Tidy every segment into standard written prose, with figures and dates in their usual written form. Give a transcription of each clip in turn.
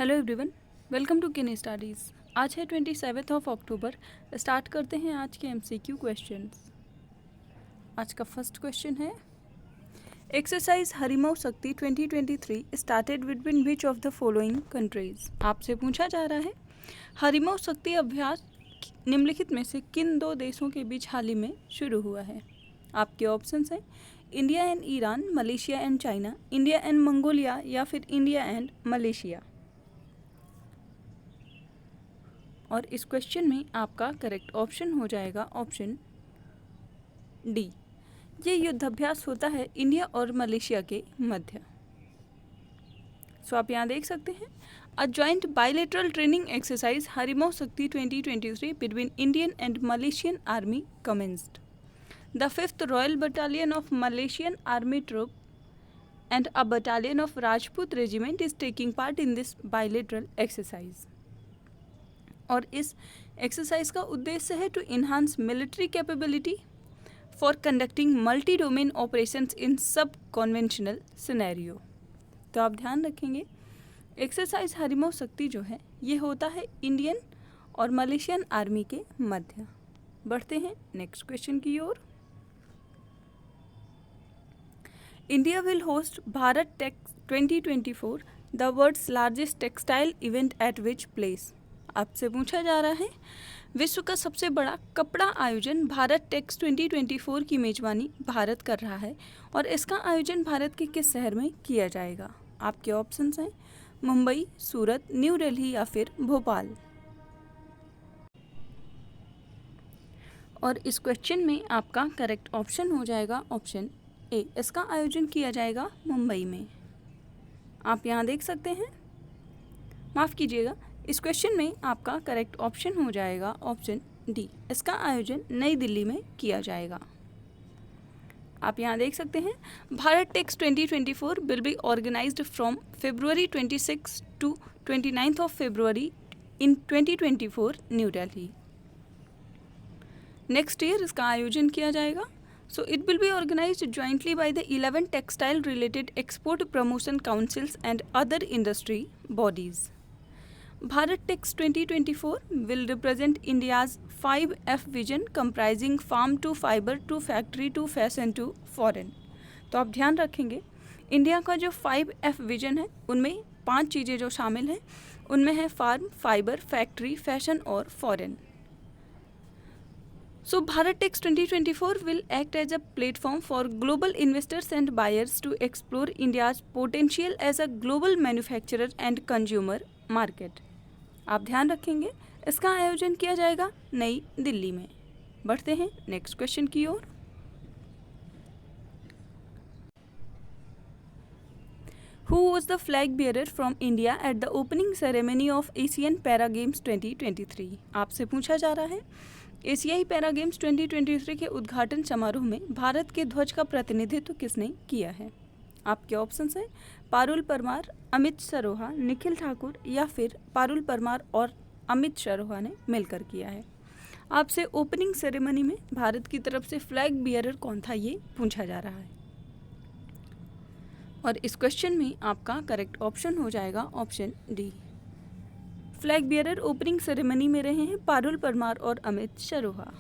Hello everyone, welcome to किनी studies. आज है 27 अक्टूबर। स्टार्ट करते हैं आज के एमसीक्यू क्वेश्चंस। आज का फर्स्ट क्वेश्चन है, exercise Harimau Shakti 2023 started between which of the following countries. आपसे पूछा जा रहा है हरिमऊ शक्ति अभ्यास निम्नलिखित में से किन दो देशों के बीच हाल ही में शुरू हुआ है। आपके ऑप्शंस हैं India and Iran, Malaysia and China, India and Mongolia या फिर इंडिया एंड मलेशिया। और इस क्वेश्चन में आपका करेक्ट ऑप्शन हो जाएगा ऑप्शन डी। ये युद्धाभ्यास होता है इंडिया और मलेशिया के मध्य। सो आप यहाँ देख सकते हैं, a joint bilateral training exercise Harimau Shakti 2023 between Indian and Malaysian army commenced. The 5th royal battalion of Malaysian army troop and a battalion of Rajput regiment is taking part in this bilateral exercise. और इस exercise का उद्देश्य है to enhance military capability for conducting multi domain operations in sub conventional scenario. तो आप ध्यान रखेंगे, exercise Harimau शक्ति जो है ये होता है इंडियन और मलेशियन आर्मी के मध्य। बढ़ते हैं नेक्स्ट क्वेश्चन की ओर। India will host Bharat Tex 2024 the world's largest textile event at which place. आपसे पूछा जा रहा है विश्व का सबसे बड़ा कपड़ा आयोजन भारत टेक्स 2024 की मेजबानी भारत कर रहा है और इसका आयोजन भारत के किस शहर में किया जाएगा। आपके ऑप्शंस हैं मुंबई, सूरत, न्यू दिल्ली या फिर भोपाल। और इस क्वेश्चन में आपका करेक्ट ऑप्शन हो जाएगा ऑप्शन ए। इसका आयोजन किया जाएगा मुंबई में। आप यहाँ देख सकते हैं, माफ़ कीजिएगा, इस क्वेश्चन में आपका करेक्ट ऑप्शन हो जाएगा ऑप्शन डी। इसका आयोजन नई दिल्ली में किया जाएगा। आप यहाँ देख सकते हैं, Bharat Tex 2024 will be organised from February 26 to 29 of February in 2024 New Delhi. Next year इसका आयोजन किया जाएगा। So it will be organised jointly by the 11 textile related export promotion councils and other industry bodies. Bharat Tex 2024 will represent India's 5F vision comprising farm to fiber to factory to fashion to foreign। तो आप ध्यान रखेंगे, India का जो 5F vision है उनमें 5 चीज़ें जो शामिल हैं उनमें है फार्म, फाइबर, फैक्ट्री, फैशन और foreign. So Bharat Tex 2024 will act as a platform for global investors and buyers to explore India's potential as a global manufacturer and consumer market। आप ध्यान रखेंगे, इसका आयोजन किया जाएगा नई दिल्ली में। बढ़ते हैं नेक्स्ट क्वेश्चन की ओर। Who was the flag bearer from India at the opening ceremony of Asian Para Games 2023? आपसे पूछा जा रहा है एशियाई पैरा गेम्स 2023 के उद्घाटन समारोह में भारत के ध्वज का प्रतिनिधित्व किसने किया है। आपके ऑप्शंस हैं पारुल परमार, अमित सरोहा, निखिल ठाकुर या फिर पारुल परमार और अमित सरोहा ने मिलकर किया है। आपसे ओपनिंग सेरेमनी में भारत की तरफ से फ्लैग बियरर कौन था ये पूछा जा रहा है। और इस क्वेश्चन में आपका करेक्ट ऑप्शन हो जाएगा option D. Flag bearer opening ceremony में रहे हैं पारुल परमार और अमित सरोहा।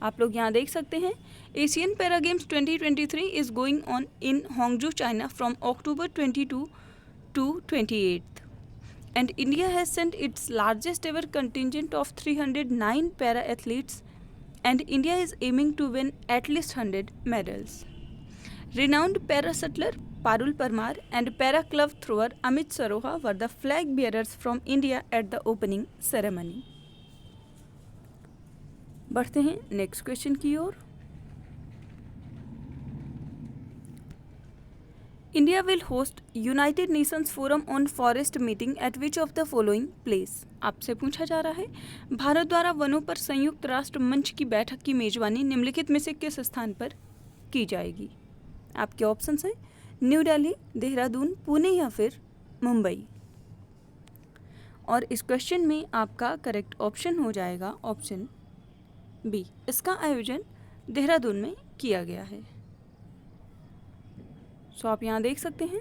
आप लोग यहाँ देख सकते हैं, Asian para games 2023 is going on in Hangzhou, China from October 22 to 28 and India has sent its largest ever contingent of 309 para athletes and India is aiming to win at least 100 medals. Renowned para shuttler Parul Parmar and para glove thrower Amit Saroha were the flag bearers from India at the opening ceremony। बढ़ते हैं next question की ओर। India will host United Nations forum on forest meeting at which of the following place. आपसे पूछा जा रहा है भारत द्वारा वनों पर संयुक्त राष्ट्र मंच की बैठक की मेजबानी निम्नलिखित में से किस स्थान पर की जाएगी। आपके ऑप्शंस हैं न्यू दिल्ली, देहरादून, पुणे या फिर मुंबई। और इस क्वेश्चन में आपका करेक्ट ऑप्शन हो जाएगा ऑप्शन बी। इसका आयोजन देहरादून में किया गया है। सो आप यहाँ देख सकते हैं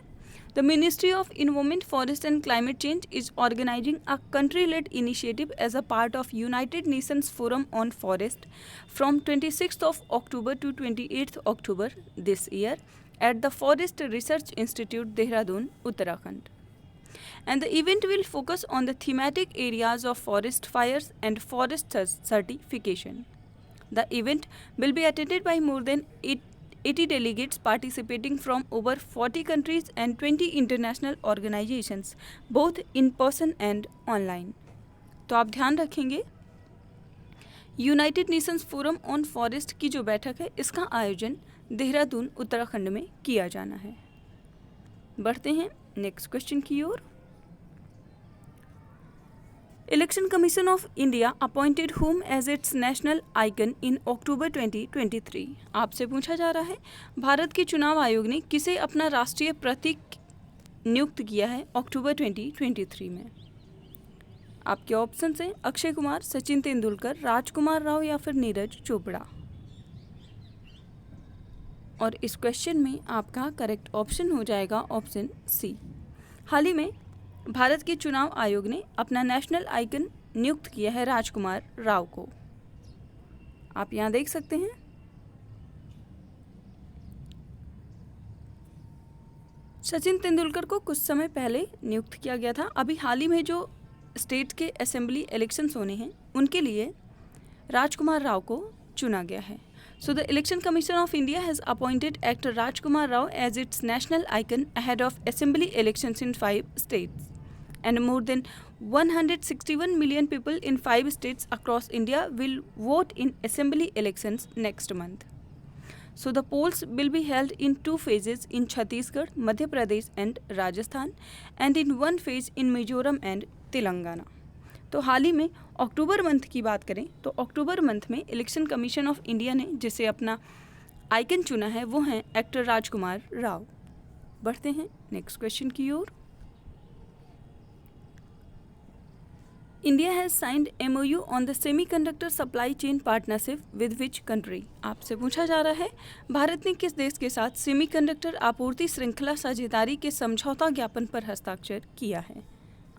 The Ministry of Environment, Forest and Climate Change is organizing a country-led initiative as a part of United Nations Forum on Forest from 26th of October to 28th October this year at the Forest Research Institute, Dehradun, Uttarakhand. And the event will focus on the thematic areas of forest fires and forest certification. The event will be attended by more than 80 delegates participating from over 40 countries and 20 international organizations, both in person and online. तो आप ध्यान रखेंगे, United Nations forum on forest की जो बैठक है इसका आयोजन देहरादून उत्तराखंड में किया जाना है। बढ़ते हैं नेक्स्ट क्वेश्चन की ओर। Election Commission of India appointed whom as its national icon in October 2023? आपसे पूछा जा रहा है भारत के चुनाव आयोग ने किसे अपना राष्ट्रीय प्रतीक नियुक्त किया है अक्टूबर 2023 में। आपके ऑप्शन हैं अक्षय कुमार, सचिन तेंदुलकर, राजकुमार राव या फिर नीरज चोपड़ा। और इस क्वेश्चन में आपका करेक्ट ऑप्शन हो जाएगा ऑप्शन सी। हाल ही में भारत के चुनाव आयोग ने अपना नेशनल आइकन नियुक्त किया है राजकुमार राव को। आप यहाँ देख सकते हैं। सचिन तेंदुलकर को कुछ समय पहले नियुक्त किया गया था। अभी हाल ही में जो स्टेट के असेंबली इलेक्शंस होने हैं उनके लिए राजकुमार राव को चुना गया है। So the Election Commission of India has appointed actor Rajkumar Rao as its national icon ahead of assembly elections in 5 states. And more than 161 million people in 5 states across India will vote in assembly elections next month. So the polls will be held in 2 phases in Chhattisgarh, Madhya Pradesh and Rajasthan, and in 1 phase in Mizoram and Telangana. तो हाल ही में अक्टूबर month की बात करें तो अक्टूबर month में election commission of India ने जिसे अपना आइकन चुना है वो हैं एक्टर राजकुमार राव। बढ़ते हैं नेक्स्ट क्वेश्चन की ओर। India has signed MOU on the semiconductor supply chain partnership with which country? आपसे पूछा जा रहा है भारत ने किस देश के साथ सेमीकंडक्टर आपूर्ति श्रृंखला साझेदारी के समझौता ज्ञापन पर हस्ताक्षर किया है।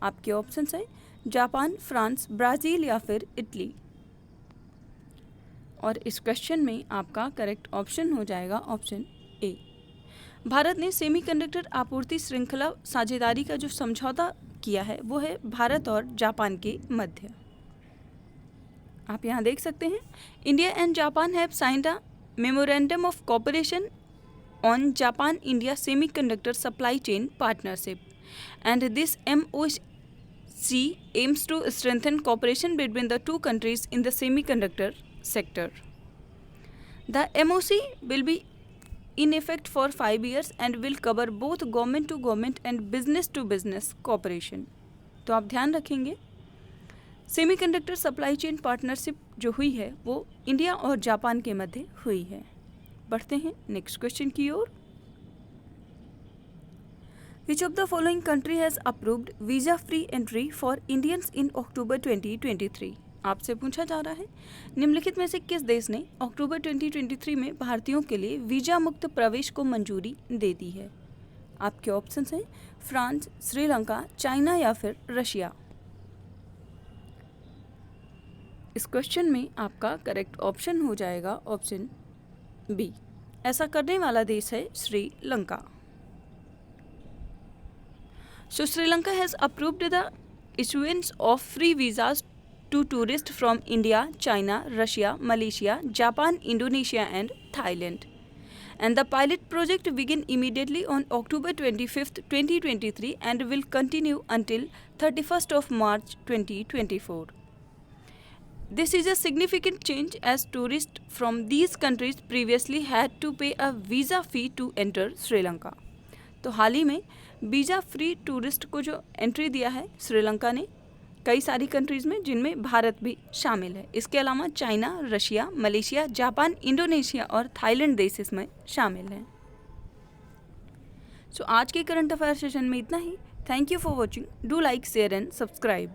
आपके ऑप्शंस हैं जापान, फ्रांस, ब्राज़ील या फिर इटली। और इस क्वेश्चन में आपका करेक्ट ऑप्शन हो जाएगा ऑप्शन ए। भारत ने सेमीकंडक्टर आपूर्ति श्रृंखला साझेदारी का जो समझौता किया है वो है भारत और जापान के मध्य। आप यहाँ देख सकते हैं India and Japan have signed a memorandum of cooperation on Japan India semiconductor supply chain partnership and this MOC aims to strengthen cooperation between the two countries in the semiconductor sector. The MOC will be in effect for 5 years and will cover both government to government and business to business cooperation. तो आप ध्यान रखेंगे semiconductor supply chain partnership जो हुई है वो India और Japan के मध्य हुई है। बढ़ते हैं नेक्स्ट क्वेश्चन की ओर। Which of the following country has approved visa-free entry for Indians in October 2023? आपसे पूछा जा रहा है निम्नलिखित में से किस देश ने अक्टूबर 2023 में भारतीयों के लिए वीजा मुक्त प्रवेश को मंजूरी दे दी है। आपके ऑप्शंस हैं फ्रांस, श्रीलंका, चाइना या फिर रशिया। इस क्वेश्चन में आपका करेक्ट ऑप्शन हो जाएगा ऑप्शन बी। ऐसा करने वाला देश है Sri Lanka. So Sri Lanka has approved the issuance of free visas to tourists from India, China, Russia, Malaysia, Japan, Indonesia and Thailand. And the pilot project began immediately on October 25th, 2023 and will continue until 31st of March 2024. This is a significant change as tourists from these countries previously had to pay a visa fee to enter Sri Lanka. तो हाल ही में visa free tourist को जो entry दिया है श्रीलंका ने कई सारी countries में जिनमें भारत भी शामिल है। इसके अलावा China, Russia, Malaysia, Japan, Indonesia और थाईलैंड देश इसमें शामिल हैं। सो आज के करंट अफेयर सेशन में इतना ही। Thank you for watching. Do like, share and subscribe.